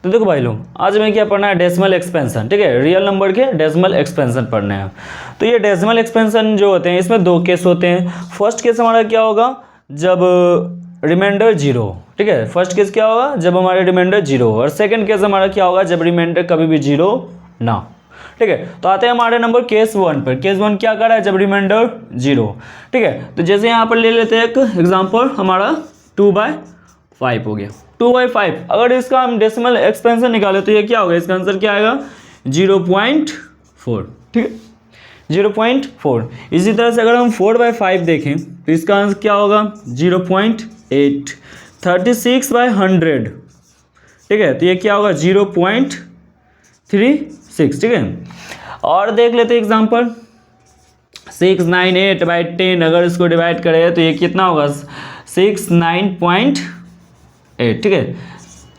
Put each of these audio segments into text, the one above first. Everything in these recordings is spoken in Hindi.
तो देखो भाई लोग, आज हमें क्या पढ़ना है, डेसिमल एक्सपेंशन, ठीक है, रियल नंबर के डेसिमल एक्सपेंशन पढ़ने हैं। तो ये डेसिमल एक्सपेंशन जो होते हैं इसमें दो केस होते हैं। फर्स्ट केस हमारा क्या होगा, जब रिमाइंडर जीरो, ठीक है, फर्स्ट केस क्या होगा, जब हमारे रिमाइंडर जीरो, और सेकंड केस हमारा क्या होगा, जब रिमाइंडर कभी भी जीरो ना, ठीक है। तो आते हैं हमारे नंबर केस वन पर। केस वन क्या कर रहा है, जब रिमाइंडर जीरो, ठीक है। तो जैसे यहाँ पर ले लेते हैं एक एग्जाम्पल, हमारा 2/5 हो गया, 2/5। अगर इसका हम डेसिमल एक्सपेंशन निकाले तो ये क्या होगा, इसका आंसर क्या आएगा, 0.4, ठीक है, 0.4। इसी तरह से अगर हम 4/5 देखें तो इसका आंसर क्या होगा, 0.8। 36/100, ठीक है, तो ये क्या होगा, 0.36, ठीक है। और देख लेते हैं एग्जाम्पल 698/10, अगर इसको डिवाइड करें तो ये कितना होगा, 69.8, ठीक है,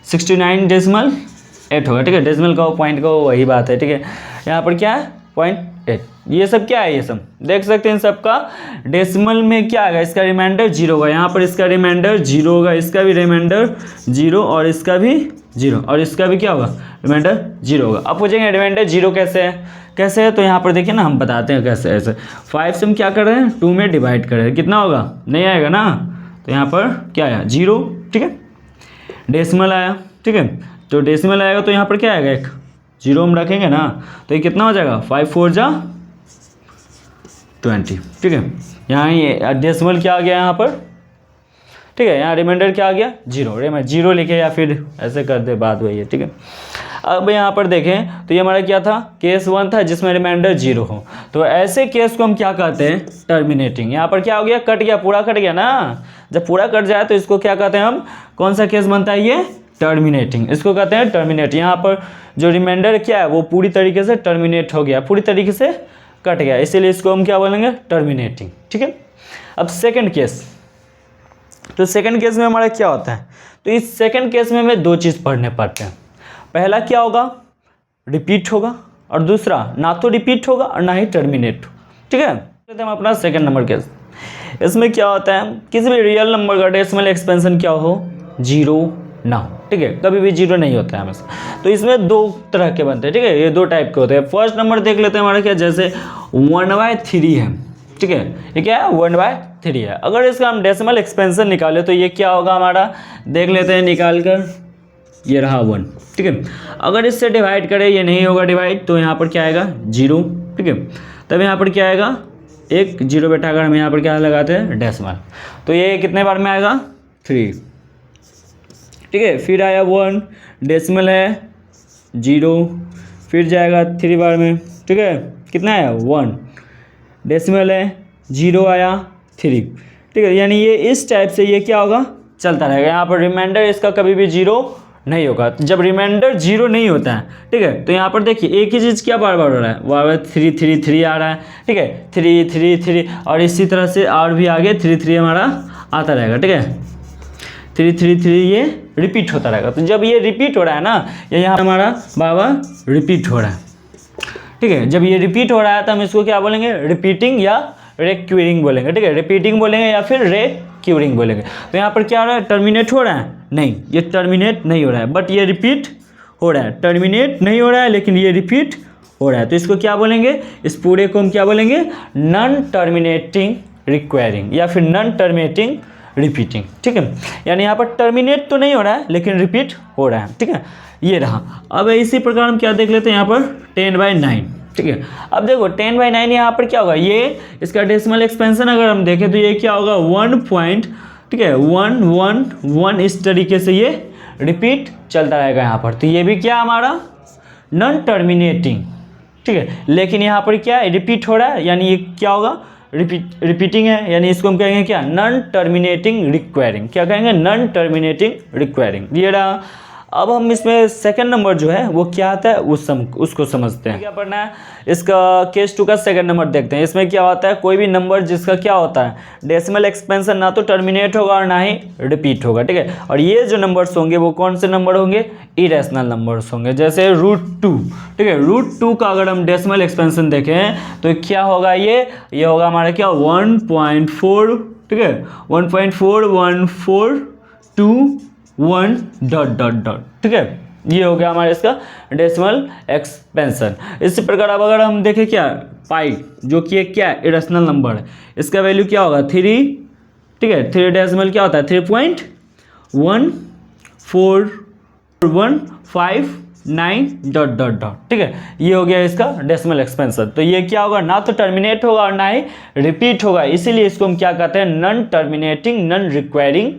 69.8 होगा, ठीक है। डेसिमल का पॉइंट का वही बात है, ठीक है। यहाँ पर क्या है, 0.8। ये सब क्या है, ये सब देख सकते हैं, सबका डेसिमल में क्या आएगा, इसका रिमाइंडर जीरो होगा, यहाँ पर इसका रिमाइंडर जीरो होगा, इसका भी रिमाइंडर जीरो, और इसका भी जीरो, और इसका भी क्या होगा, रिमाइंडर जीरो होगा। अब पूछेंगे रिमाइंडर जीरो कैसे है, कैसे है, तो यहाँ पर देखिए ना, हम बताते हैं कैसे। ऐसे 5 से हम क्या कर रहे हैं, 2 में डिवाइड कर रहे हैं, कितना होगा, नहीं आएगा ना, तो यहाँ पर क्या आया, जीरो, ठीक है। डेसिमल आया, ठीक है, तो डेसिमल आएगा तो यहाँ पर क्या आएगा, एक जीरो हम रखेंगे ना, तो ये कितना हो जाएगा, 5 4 जा 20, ठीक है। यहाँ ये डेसिमल क्या आ गया यहाँ पर, ठीक है, यहाँ रिमाइंडर क्या आ गया, जीरो, जीरो लिखे या फिर ऐसे कर दे, बात वही है, ठीक है। अब यहाँ पर देखें तो ये हमारा क्या था, केस वन था जिसमें रिमाइंडर जीरो हो, तो ऐसे केस को हम क्या कहते हैं, टर्मिनेटिंग। यहाँ पर क्या हो गया, कट गया, पूरा कट गया ना, जब पूरा कट जाए तो इसको क्या कहते हैं हम, कौन सा केस बनता है, ये टर्मिनेटिंग, इसको कहते हैं टर्मिनेट। यहाँ पर जो रिमाइंडर क्या है वो पूरी तरीके से टर्मिनेट हो गया, पूरी तरीके से कट गया, इसीलिए इसको हम क्या बोलेंगे, टर्मिनेटिंग, ठीक है। अब सेकंड केस, तो सेकंड केस में हमारा क्या होता है, तो इस सेकंड केस में हमें दो चीज़ पढ़ने पड़ते हैं। पहला क्या होगा, रिपीट होगा, और दूसरा ना तो रिपीट होगा और ना ही टर्मिनेट, ठीक है। हम अपना सेकंड नंबर केस, इसमें क्या होता है, किसी भी रियल नंबर का डेसिमल एक्सपेंशन क्या हो, जीरो ना हो, ठीक है, कभी भी जीरो नहीं होता है हमेशा। तो इसमें दो तरह के बनते हैं, ठीक है, ये दो टाइप के होते हैं। फर्स्ट नंबर देख लेते हैं हमारा क्या, जैसे 1/3 है, ठीक है, ये क्या है, 1/3 है। अगर इसका हम डेसिमल एक्सपेंशन निकाले तो ये क्या होगा हमारा, देख लेते हैं निकाल कर, ये रहा 1, ठीक है। अगर इससे डिवाइड करें, ये नहीं होगा डिवाइड, तो यहाँ पर क्या आएगा, जीरो, ठीक है। तब यहाँ पर क्या आएगा, एक जीरो बैठा कर हम यहाँ पर क्या लगाते हैं, डेसिमल, तो ये कितने बार में आएगा, 3, ठीक है। फिर आया 1, डेसिमल है जीरो, फिर जाएगा 3 बार में, ठीक है, कितना आया, 1, डेसिमल है जीरो आया 3, ठीक है। यानी ये इस टाइप से ये क्या होगा, चलता रहेगा। यहाँ पर रिमाइंडर इसका कभी भी जीरो नहीं होगा। जब रिमाइंडर जीरो नहीं होता है, ठीक है, तो यहाँ पर देखिए एक ही चीज़ क्या बार बार हो रहा है, बार 3 3 3 आ रहा है, ठीक है, 3 3 3, और इसी तरह से और भी आगे 3 3 हमारा आता रहेगा, ठीक है, 3 3 3 ये रिपीट होता रहेगा। तो जब ये रिपीट हो रहा है ना, ये यहाँ हमारा बार बार रिपीट हो रहा है, ठीक है। जब ये रिपीट हो रहा है तो हम इसको क्या बोलेंगे, रिपीटिंग या रेक्यूरिंग बोलेंगे, ठीक है, रिपीटिंग बोलेंगे या फिर रेक्यूरिंग बोलेंगे। तो यहाँ पर क्या हो रहा है, टर्मिनेट हो रहा है, नहीं, ये टर्मिनेट नहीं हो रहा है, बट ये रिपीट हो रहा है। टर्मिनेट नहीं हो रहा है लेकिन ये रिपीट हो रहा है, तो इसको क्या बोलेंगे, इस पूरे को हम क्या बोलेंगे, नॉन टर्मिनेटिंग रिक्वायरिंग या फिर नॉन टर्मिनेटिंग रिपीटिंग, ठीक है। यानी यहाँ पर टर्मिनेट तो नहीं हो रहा है लेकिन रिपीट हो रहा है, ठीक है, ये रहा। अब इसी प्रकार हम क्या देख लेते हैं, यहाँ पर 10/9, ठीक है। अब देखो 10/9 यहाँ पर क्या होगा, ये इसका डेसिमल एक्सपेंशन अगर हम देखें तो ये क्या होगा, 1 पॉइंट, ठीक है, 1 1 1, इस तरीके से ये रिपीट चलता रहेगा यहाँ पर। तो ये भी क्या हमारा नॉन टर्मिनेटिंग, ठीक है, लेकिन यहाँ पर क्या रिपीट हो रहा है, यानी ये क्या होगा, रिपीटिंग है, यानी इसको हम कहेंगे क्या, नॉन टर्मिनेटिंग रिक्वायरिंग, क्या कहेंगे, नॉन टर्मिनेटिंग रिक्वायरिंग, ये रहा। अब हम इसमें सेकंड नंबर जो है वो क्या आता है उसको समझते हैं। क्या पढ़ना है, इसका केस 2 का सेकंड नंबर देखते हैं। इसमें क्या होता है, कोई भी नंबर जिसका क्या होता है, डेसिमल एक्सपेंशन ना तो टर्मिनेट होगा और ना ही रिपीट होगा, ठीक है। और ये जो नंबर्स होंगे वो कौन से नंबर होंगे, इरेशनल नंबर्स होंगे, जैसे √2, ठीक है। √2 का अगर हम डेसिमल एक्सपेंशन देखें तो क्या होगा, ये होगा हमारा क्या, 1.4, ठीक है, 1.4142 1 ... ठीक है। ये हो गया हमारा इसका डेसिमल एक्सपेंशन। इसी प्रकार अब अगर हम देखें क्या पाई, जो कि एक क्या है इरेशनल नंबर है, इसका वैल्यू क्या होगा 3, ठीक है 3 डेसिमल क्या होता है 3.1415 डॉट डॉट डॉट, ठीक है। ये हो गया इसका डेसिमल एक्सपेंशन। तो ये क्या होगा, ना तो टर्मिनेट होगा और ना ही रिपीट होगा, इसीलिए इसको हम क्या कहते हैं नॉन टर्मिनेटिंग नॉन रिक्वायरिंग,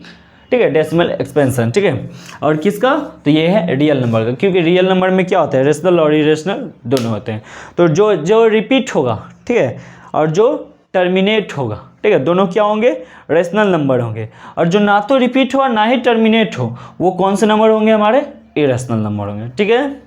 ठीक है डेसिमल एक्सपेंशन, ठीक है। और किसका, तो ये है रियल नंबर का, क्योंकि रियल नंबर में क्या होता है रेशनल और इरेशनल दोनों होते हैं। तो जो रिपीट होगा, ठीक है, और जो टर्मिनेट होगा, ठीक है, दोनों क्या होंगे रेशनल नंबर होंगे। और जो ना तो रिपीट हो और ना ही टर्मिनेट हो, वो कौन से नंबर होंगे हमारे इरेशनल नंबर होंगे, ठीक है।